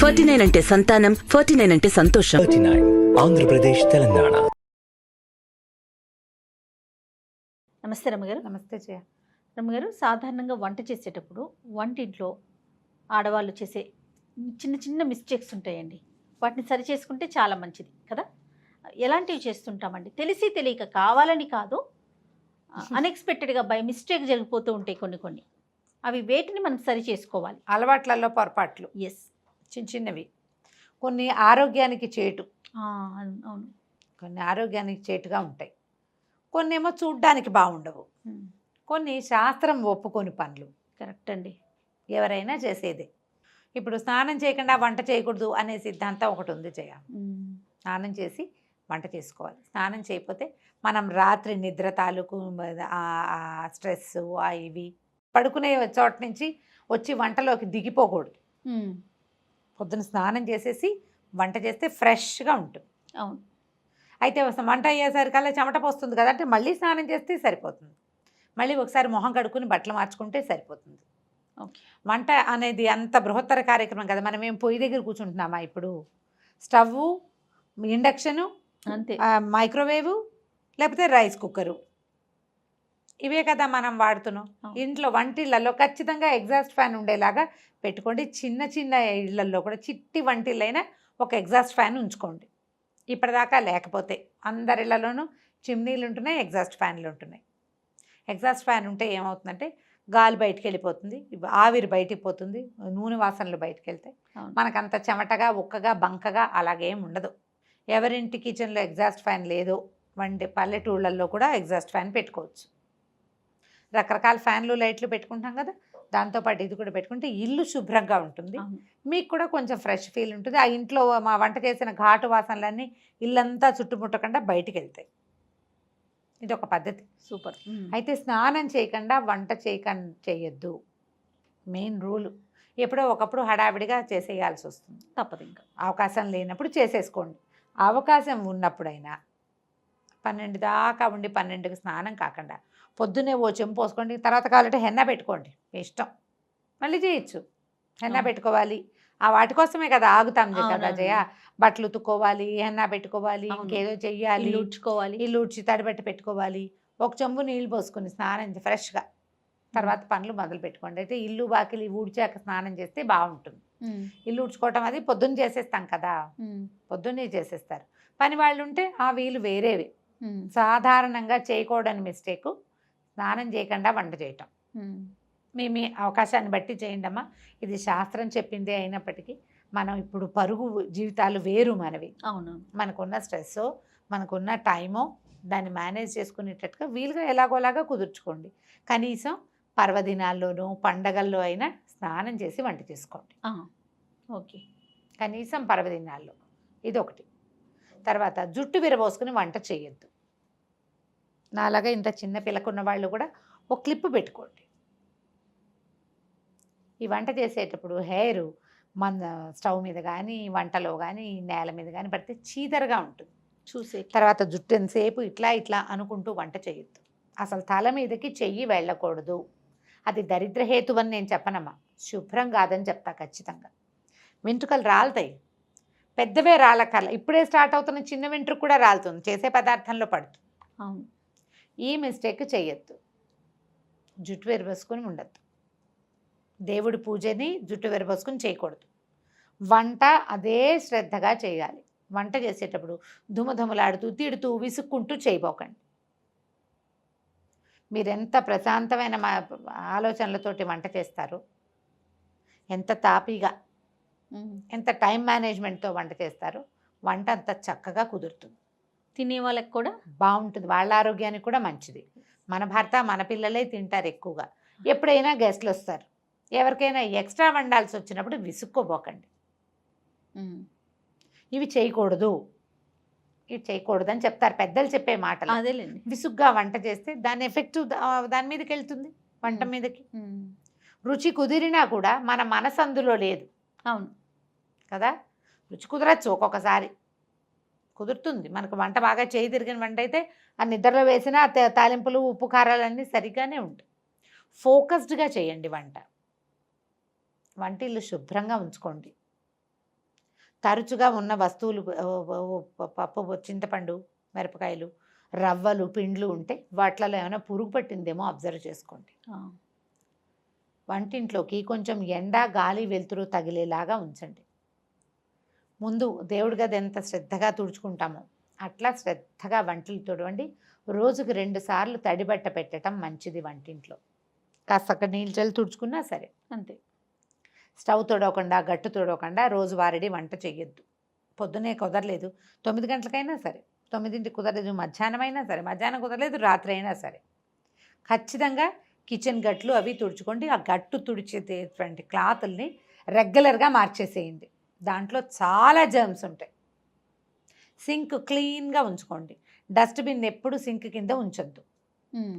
49 అంటే సంతానం, 49 అంటే సంతోషం. 39 ఆంధ్రప్రదేశ్, తెలంగాణ. నమస్తే రమ్మగారు. నమస్తే జయ. రమ్మగారు, సాధారణంగా వంట చేసేటప్పుడు వంటింట్లో ఆడవాళ్ళు చేసే చిన్న చిన్న మిస్టేక్స్ ఉంటాయండి. వాటిని సరి చేసుకుంటే చాలా మంచిది కదా. ఎలాంటివి చేస్తుంటామండి? తెలిసి తెలియక, కావాలని కాదు, అన్ఎక్స్పెక్టెడ్గా బై మిస్టేక్ జరిగిపోతూ ఉంటాయి కొన్ని. అవి వేటిని మనం సరి చేసుకోవాలి? అలవాట్లలో పొరపాట్లు ఎస్, చిన్న చిన్నవి. కొన్ని ఆరోగ్యానికి చేటు, అవును. కొన్ని ఆరోగ్యానికి చేటుగా ఉంటాయి. కొన్ని ఏమో చూడ్డానికి బాగుండవు. కొన్ని శాస్త్రం ఒప్పుకొని పనులు. కరెక్ట్ అండి. ఎవరైనా చేసేదే. ఇప్పుడు స్నానం చేయకుండా వంట చేయకూడదు అనే సిద్ధాంతం ఒకటి ఉంది జయ. స్నానం చేసి వంట చేసుకోవాలి. స్నానం చేయకపోతే మనం రాత్రి నిద్ర తాలూకు స్ట్రెస్ ఇవి పడుకునే చోట నుంచి వచ్చి వంటలోకి దిగిపోకూడదు. పొద్దున స్నానం చేసేసి వంట చేస్తే ఫ్రెష్గా ఉంటుంది. అవును. అయితే వంట అయ్యేసరికల్లా చెమట పోస్తుంది కదా, అంటే మళ్ళీ స్నానం చేస్తే సరిపోతుంది. మళ్ళీ ఒకసారి మొహం కడుక్కుని బట్టలు మార్చుకుంటే సరిపోతుంది. వంట అనేది అంత బృహత్తర కార్యక్రమం కదా. మనం ఏం పొయ్యి దగ్గర కూర్చుంటున్నామా? ఇప్పుడు స్టవ్, ఇండక్షను, అంతే, మైక్రోవేవ్, లేకపోతే రైస్ కుక్కరు, ఇవే కదా మనం వాడుతున్నాం. ఇంట్లో వంటిళ్ళల్లో ఖచ్చితంగా ఎగ్జాస్ట్ ఫ్యాన్ ఉండేలాగా పెట్టుకోండి. చిన్న చిన్న ఇళ్లల్లో కూడా చిట్టి వంటిళ్ళైనా ఒక ఎగ్జాస్ట్ ఫ్యాన్ ఉంచుకోండి. ఇప్పటిదాకా లేకపోతే అందరి ఇళ్లలోనూ చిమ్నీలు ఉంటున్నాయి, ఎగ్జాస్ట్ ఫ్యాన్లు ఉంటున్నాయి. ఎగ్జాస్ట్ ఫ్యాన్ ఉంటే ఏమవుతుందంటే గాలి బయటికి వెళ్ళిపోతుంది, ఆవిరి బయటికి పోతుంది, నూనె వాసనలు బయటికి వెళ్తాయి. మనకంత చెమటగా, ఉక్కగా, బంకగా అలాగేం ఉండదు. ఎవరింటి కిచెన్లో ఎగ్జాస్ట్ ఫ్యాన్ లేదో పల్లెటూళ్ళల్లో కూడా ఎగ్జాస్ట్ ఫ్యాన్ పెట్టుకోవచ్చు. రకరకాల ఫ్యాన్లు, లైట్లు పెట్టుకుంటాం కదా, దాంతోపాటు ఇది కూడా పెట్టుకుంటే ఇల్లు శుభ్రంగా ఉంటుంది. మీకు కూడా కొంచెం ఫ్రెష్ ఫీల్ ఉంటుంది. ఆ ఇంట్లో మా వంట చేసిన ఘాటు వాసనలన్నీ ఇల్లంతా చుట్టుముట్టకుండా బయటికి వెళ్తాయి. ఇది ఒక పద్ధతి. సూపర్. అయితే స్నానం చేయకుండా వంట చేయొద్దు, మెయిన్ రూలు. ఎప్పుడో ఒకప్పుడు హడావిడిగా చేసేయాల్సి వస్తుంది, తప్పదు. ఇంకా అవకాశం లేనప్పుడు చేసేసుకోండి. అవకాశం ఉన్నప్పుడైనా 12 దాకా ఉండి 12కి స్నానం కాకుండా పొద్దున్నే ఓ చెంపు పోసుకోండి. తర్వాత కావాలంటే హెన్నా పెట్టుకోండి, మీ ఇష్టం, మళ్ళీ చేయొచ్చు. హెన్నా పెట్టుకోవాలి, ఆ వాటి కోసమే కదా ఆగుతాం కదా జయ. బట్టలు ఉతుక్కోవాలి, హెన్నా పెట్టుకోవాలి, ఇంకేదో చెయ్యాలి, ఇల్లు ఊడ్చి తడిబెట్టి పెట్టుకోవాలి. ఒక చెంబు నీళ్ళు పోసుకొని స్నానం ఫ్రెష్గా తర్వాత పనులు మొదలు పెట్టుకోండి. అయితే ఇల్లు వాకిలి ఊడ్చాక స్నానం చేస్తే బాగుంటుంది. ఇల్లు ఊడ్చుకోవటం అది పొద్దున్న చేసేస్తాం కదా, పొద్దున్నే చేసేస్తారు. పని వాళ్ళు ఉంటే ఆ వీలు వేరేవి. సాధారణంగా చేయకూడని మిస్టేక్ స్నానం చేయకుండా వంట చేయటం. మీ అవకాశాన్ని బట్టి చేయండి అమ్మా. ఇది శాస్త్రం చెప్పిందే అయినప్పటికీ మనం ఇప్పుడు పరుగు జీవితాలు వేరు మనవి. అవును. మనకున్న స్ట్రెస్, మనకున్న టైము, దాన్ని మేనేజ్ చేసుకునేటట్టుగా వీలుగా ఎలాగోలాగా కుదుర్చుకోండి. కనీసం పర్వదినాల్లోనూ పండగల్లో అయినా స్నానం చేసి వంట చేసుకోండి. ఓకే. కనీసం పర్వదినాల్లో ఇదొకటి. తర్వాత జుట్టు విరబోసుకుని వంట చేయొద్దు. నాలాగా ఇంత చిన్న పిల్లకున్న వాళ్ళు కూడా ఒక క్లిప్ పెట్టుకోండి. ఈ వంట చేసేటప్పుడు హెయిర్ స్టవ్ మీద కానీ, వంటలో కానీ, నేల మీద కానీ పడితే చీదరగా ఉంటుంది చూసే. తర్వాత జుట్టు ఎంతసేపు ఇట్లా అనుకుంటూ వంట చేయొద్దు. అసలు తల మీదకి చెయ్యి వెళ్ళకూడదు. అది దరిద్రహేతు అని నేను చెప్పనమ్మా, శుభ్రం కాదని చెప్తా ఖచ్చితంగా. వెంట్రుకలు రాలుతాయి, పెద్దవే రాలకల్లా ఇప్పుడే స్టార్ట్ అవుతున్న చిన్న వెంట్రుకు కూడా రాలుతుంది, చేసే పదార్థంలో పడుతుంది. అవును. ఈ మిస్టేక్ చేయొద్దు. జుట్టు విరబోసుకొని ఉండద్దు. దేవుడి పూజని జుట్టు విరబోసుకొని చేయకూడదు. వంట అదే శ్రద్ధగా చేయాలి. వంట చేసేటప్పుడు దుమదుమలాడుతూ, తిడుతూ, విసుక్కుంటూ చేయబోకండి. మీరెంత ప్రశాంతమైన ఆలోచనలతోటి వంట చేస్తారో, ఎంత తాపీగా, ఎంత టైం మేనేజ్మెంట్తో వంట చేస్తారో, వంట అంత చక్కగా కుదురుతుంది. తినే వాళ్ళకి కూడా బాగుంటుంది, వాళ్ళ ఆరోగ్యానికి కూడా మంచిది. మన భర్త, మన పిల్లలే తింటారు ఎక్కువగా. ఎప్పుడైనా గెస్ట్లు వస్తారు, ఎవరికైనా ఎక్స్ట్రా వండాల్సి వచ్చినప్పుడు విసుక్కోబోకండి. ఇవి చేయకూడదు అని చెప్తారు పెద్దలు చెప్పే మాటలు. అదేలేండి. విసుగ్గా వంట చేస్తే దాని ఎఫెక్ట్ దాని మీదకి వెళ్తుంది, వంట మీదకి. రుచి కుదిరినా కూడా మన మనసు అందులో లేదు. అవును కదా. రుచి కుదరచ్చు, ఒక్కొక్కసారి కుదురుతుంది. మనకు వంట బాగా చేయి తిరిగిన వంట అయితే ఆ నిద్రలో వేసిన తాలింపులు, ఉప్పు, కారాలన్నీ సరిగ్గానే ఉంటాయి. ఫోకస్డ్గా చేయండి వంట. వంటిల్లు శుభ్రంగా ఉంచుకోండి. తరచుగా ఉన్న వస్తువులు పప్పు, చింతపండు, మిరపకాయలు, రవ్వలు, పిండ్లు ఉంటే వాటిలలో ఏమైనా పురుగు పట్టిందేమో అబ్జర్వ్ చేసుకోండి. వంటింట్లోకి కొంచెం ఎండ, గాలి, వెలుతురు తగిలేలాగా ఉంచండి. ముందు దేవుడి గది ఎంత శ్రద్ధగా తుడుచుకుంటామో అట్లా శ్రద్ధగా వంటలు తుడవండి. రోజుకు 2 సార్లు తడిబట్ట పెట్టడం మంచిది. వంటింట్లో కాస్త నీళ్ళు చల్లి తుడుచుకున్నా సరే. అంతే. స్టవ్ తొడవకుండా, గట్టు తొడవకుండా రోజువారీ వంట చేయొద్దు. పొద్దునే కుదరలేదు 9 గంటలకైనా సరే, 9ంటికి కుదరలేదు మధ్యాహ్నం అయినా సరే, మధ్యాహ్నం కుదరలేదు రాత్రి అయినా సరే, ఖచ్చితంగా కిచెన్ గట్లు అవి తుడుచుకోండి. ఆ గట్టు తుడిచేటువంటి క్లాతుల్ని రెగ్యులర్గా మార్చేసేయండి. దాంట్లో చాలా జర్మ్స్ ఉంటాయి. సింక్ క్లీన్గా ఉంచుకోండి. డస్ట్బిన్ ఎప్పుడు సింక్ కింద ఉంచొద్దు.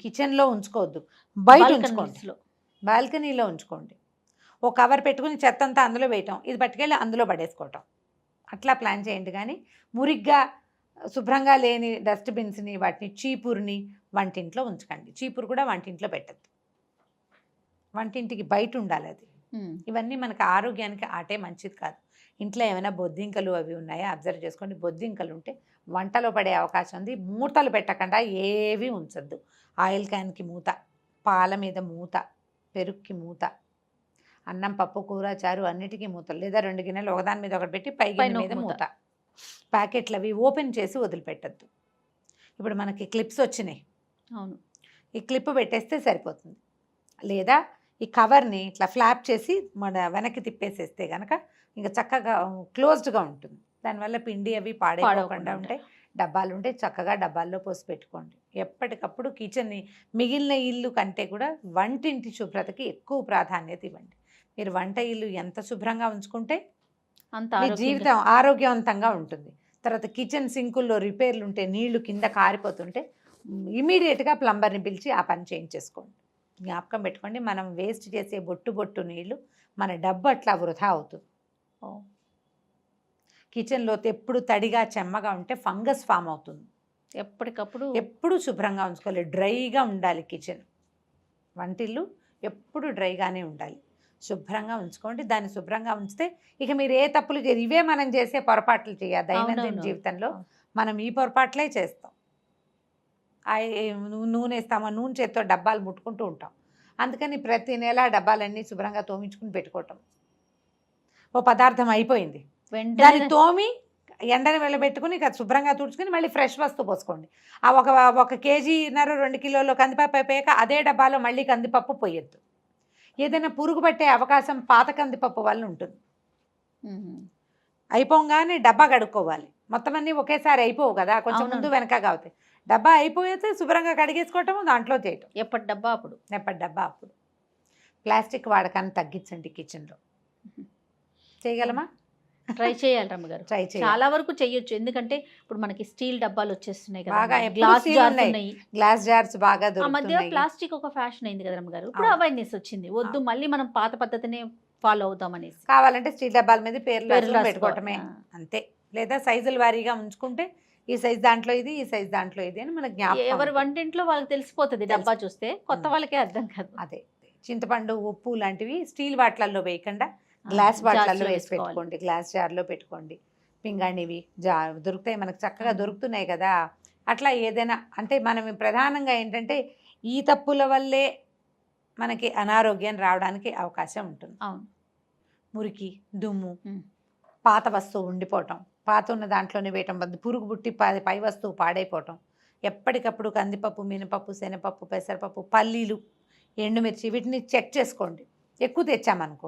కిచెన్లో ఉంచుకోవద్దు, బయట ఉంచుకోండి, బాల్కనీలో ఉంచుకోండి. ఓ కవర్ పెట్టుకుని చెత్త అంతా అందులో వేయటం, ఇది పట్టుకెళ్ళి అందులో పడేసుకోవటం, అట్లా ప్లాన్ చేయండి. కానీ మురిగ్గా శుభ్రంగా లేని డస్ట్బిన్స్ని, వాటిని చీపురుని వంటింట్లో ఉంచకండి. చీపురు కూడా వంటింట్లో పెట్టద్దు, వంటింటికి బయట ఉండాలి అది. ఇవన్నీ మనకు ఆరోగ్యానికి ఆటే మంచిది కాదు. ఇంట్లో ఏమైనా బొద్దింకలు అవి ఉన్నాయా అబ్జర్వ్ చేసుకోండి. బొద్దింకలు ఉంటే వంటలో పడే అవకాశం ఉంది. మూతలు పెట్టకుండా ఏవి ఉంచద్దు. ఆయిల్ క్యాన్కి మూత, పాల మీద మూత, పెరుగుకి మూత, అన్నం, పప్పు, కూర, చారు అన్నిటికీ మూతలు, లేదా 2 గిన్నెలు ఒకదాని మీద ఒకటి పెట్టి పై గిన్నె మీద మూత. ప్యాకెట్లు అవి ఓపెన్ చేసి వదిలిపెట్టద్దు. ఇప్పుడు మనకి క్లిప్స్ వచ్చినాయి, అవును, ఈ క్లిప్ పెట్టేస్తే సరిపోతుంది. లేదా ఈ కవర్ని ఇట్లా ఫ్లాప్ చేసి మన వెనక్కి తిప్పేసేస్తే కనుక ఇంకా చక్కగా క్లోజ్డ్గా ఉంటుంది. దానివల్ల పిండి అవి పాడైపోకుండా ఉంటాయి. డబ్బాలు ఉంటే చక్కగా డబ్బాల్లో పోసి పెట్టుకోండి. ఎప్పటికప్పుడు కిచెన్ని మిగిలిన ఇల్లు కంటే కూడా వంటింటి శుభ్రతకి ఎక్కువ ప్రాధాన్యత ఇవ్వండి. మీరు వంట ఇల్లు ఎంత శుభ్రంగా ఉంచుకుంటే అంత మీ జీవితం ఆరోగ్యవంతంగా ఉంటుంది. తర్వాత కిచెన్ సింకుల్లో రిపేర్లు ఉంటే, నీళ్లు కింద కారిపోతుంటే ఇమీడియట్గా ప్లంబర్ని పిలిచి ఆ పని చేయించేసుకోండి. జ్ఞాపకం పెట్టుకోండి, మనం వేస్ట్ చేసే బొట్టు నీళ్లు మన డబ్బు అట్లా వృధా అవుతుంది. కిచెన్లో ఎప్పుడు తడిగా చెమ్మగా ఉంటే ఫంగస్ ఫామ్ అవుతుంది. ఎప్పుడు శుభ్రంగా ఉంచుకోవాలి, డ్రైగా ఉండాలి కిచెన్. వంటిల్లు ఎప్పుడు డ్రైగానే ఉండాలి. శుభ్రంగా ఉంచుకోండి. దాన్ని శుభ్రంగా ఉంచితే ఇక మీరు ఏ తప్పులు చేయరు. ఇవే మనం చేసే పొరపాట్లు చేయాలి. దైనందిన జీవితంలో మనం ఈ పొరపాట్లే చేస్తాం. నూనె వేస్తామా, నూనె చేత్తో డబ్బాలు ముట్టుకుంటూ ఉంటాం. అందుకని ప్రతి నెల డబ్బాలన్నీ శుభ్రంగా తోమించుకుని పెట్టుకోవటం. ఓ పదార్థం అయిపోయింది, దాన్ని తోమి ఎండని వెళ్ళబెట్టుకుని ఇక శుభ్రంగా తుడుచుకుని మళ్ళీ ఫ్రెష్ వస్తువు పోసుకోండి. ఆ 1 కేజీన్నర 2 కిలోలు కందిపప్పు అయిపోయాక అదే డబ్బాలో మళ్ళీ కందిపప్పు పోయొద్దు. ఏదైనా పురుగు పట్టే అవకాశం పాత కందిపప్పు వల్ల ఉంటుంది. అయిపోగానే డబ్బా కడుక్కోవాలి. మొత్తం అన్నీ ఒకేసారి అయిపోవు కదా, కొంచెం ముందు వెనకగా అవుతాయి. డబ్బా అయిపోతే శుభ్రంగా కడిగేసుకోవటము, దాంట్లో చేయటం. ఎప్పటి డబ్బా అప్పుడు. ప్లాస్టిక్ వాడకాన్ని తగ్గించండి కిచెన్లో. చేయగలమా? ట్రై చేయాలి రమ్మగారు. ట్రై చేయాలి. చాలా వరకు చేయొచ్చు. ఎందుకంటే ఇప్పుడు మనకి స్టీల్ డబ్బాలు వచ్చేస్తున్నాయి కదా, బాగా గ్లాస్ జార్స్ ఉన్నాయి. గ్లాస్ జార్స్ బాగా ఆ మధ్య దొరుకుతున్నాయి. ప్లాస్టిక్ ఒక ఫ్యాషన్ అయింది కదా రమ్మగారు. ఇప్పుడు అవేర్నెస్ వచ్చింది, వద్దు మళ్ళీ మనం పాత పద్ధతిని ఫాలో అవుతాం అనేసి. కావాలంటే స్టీల్ డబ్బాల మీద పేర్లు రాసుకో. పెట్టుకోవటమే అంతే. లేదా సైజుల వారీగా ఉంచుకుంటే ఈ సైజ్ దాంట్లో ఇది, ఈ సైజ్ దాంట్లో ఇది అని మనకు జ్ఞాపకం. ఎవరి వంటింట్లో వాళ్ళకి తెలిసిపోతుంది. డబ్బా చూస్తే కొత్త వాళ్ళకే అర్థం కాదు. అదే చింతపండు, ఉప్పు లాంటివి స్టీల్ వాటిలలో వేయకుండా గ్లాస్ వాటిలలో వేసి పెట్టుకోండి. గ్లాస్ జార్లో పెట్టుకోండి. పింగాణివి దొరుకుతాయి మనకు, చక్కగా దొరుకుతున్నాయి కదా. అట్లా ఏదైనా అంటే మనం ప్రధానంగా ఏంటంటే ఈ తప్పుల వల్లే మనకి అనారోగ్యం రావడానికి అవకాశం ఉంటుంది. అవును. మురికి, దుమ్ము, పాత వస్తువు ఉండిపోవటం, పాత ఉన్న దాంట్లోనే వేయటం, పురుగు పుట్టి పై వస్తువు పాడైపోవటం. ఎప్పటికప్పుడు కందిపప్పు, మినపప్పు, శనగపప్పు, పెసరపప్పు, పల్లీలు, ఎండుమిర్చి వీటిని చెక్ చేసుకోండి. ఎక్కువ తెచ్చామనుకో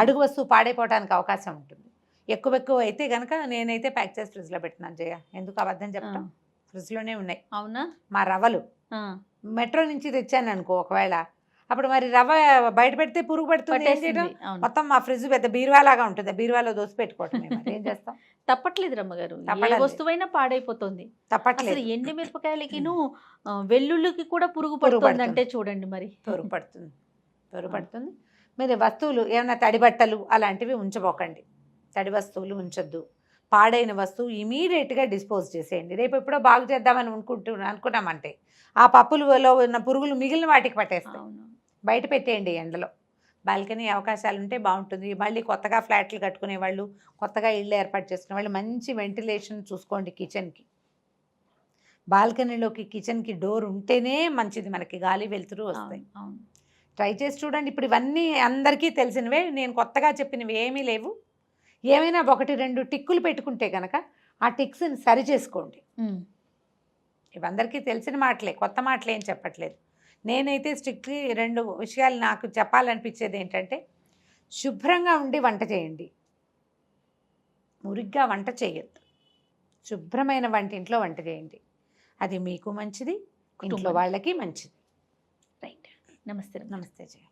అడుగు వస్తువు పాడైపోవడానికి అవకాశం ఉంటుంది. ఎక్కువ అయితే కనుక నేనైతే ప్యాక్ చేసి ఫ్రిడ్జ్లో పెట్టినాను. జయ, ఎందుకు అబద్ధం చెప్తాం, ఫ్రిడ్జ్లోనే ఉన్నాయి. అవునా? మా రవ్వలు మెట్రో నుంచి తెచ్చాను అనుకో, ఒకవేళ అప్పుడు మరి రవ్వ బయట పెడితే పురుగు పడుతుంది. ఏం చేయడం, మొత్తం మా ఫ్రిడ్జ్ పెద్ద బీరువాలాగా ఉంటుంది, బీరువాలో దోసి పెట్టుకోవటం. ఏం చేస్తాం? తప్పట్లేదు రమ్మగారు, ఏ వస్తువైనా పాడైపోతుంది. తప్పట్లేదు. ఎండు మిరపకాయలకిను వెల్లుల్లికి కూడా పురుగు పడుతుంది అంటే చూడండి మరి. పురుగు పడుతుంది. మీరు వస్తువులు ఏమైనా తడి బట్టలు అలాంటివి ఉంచబోకండి. తడి వస్తువులు ఉంచొద్దు. పాడైన వస్తువు ఇమీడియట్గా డిస్పోజ్ చేసేయండి. రేపు ఎప్పుడో బాగు చేద్దామని అనుకున్నామంటే ఆ పప్పులలో ఉన్న పురుగులు మిగిలిన వాటికి పట్టేస్తాయి. బయట పెట్టేయండి ఎండలో. బాల్కనీ అవకాశాలు ఉంటే బాగుంటుంది. మళ్ళీ కొత్తగా ఫ్లాట్లు కట్టుకునే వాళ్ళు, కొత్తగా ఇళ్ళు ఏర్పాటు చేసుకునే వాళ్ళు మంచి వెంటిలేషన్ చూసుకోండి కిచెన్కి. బాల్కనీలోకి కిచెన్కి డోర్ ఉంటేనే మంచిది, మనకి గాలి వెలుతురు వస్తాయి. అవును. ట్రై చేసి చూడండి. ఇప్పుడు ఇవన్నీ అందరికీ తెలిసినవే, నేను కొత్తగా చెప్పినవి ఏమీ లేవు. ఏమైనా 1-2 టిక్కులు పెట్టుకుంటే కనుక ఆ టిక్స్ని సరి చేసుకోండి. ఇవందరికీ తెలిసిన మాటలే, కొత్త మాటలు ఏం చెప్పట్లేదు. నేనైతే స్ట్రిక్ట్లీ 2 విషయాలు నాకు చెప్పాలనిపించేది ఏంటంటే, శుభ్రంగా ఉండి వంట చేయండి, మురిగ్గా వంట చేయొద్దు. శుభ్రమైన ఇంట్లో వంట చేయండి, అది మీకు మంచిది, ఇంట్లో వాళ్ళకి మంచిది. రైట్. నమస్తే. నమస్తే జయ.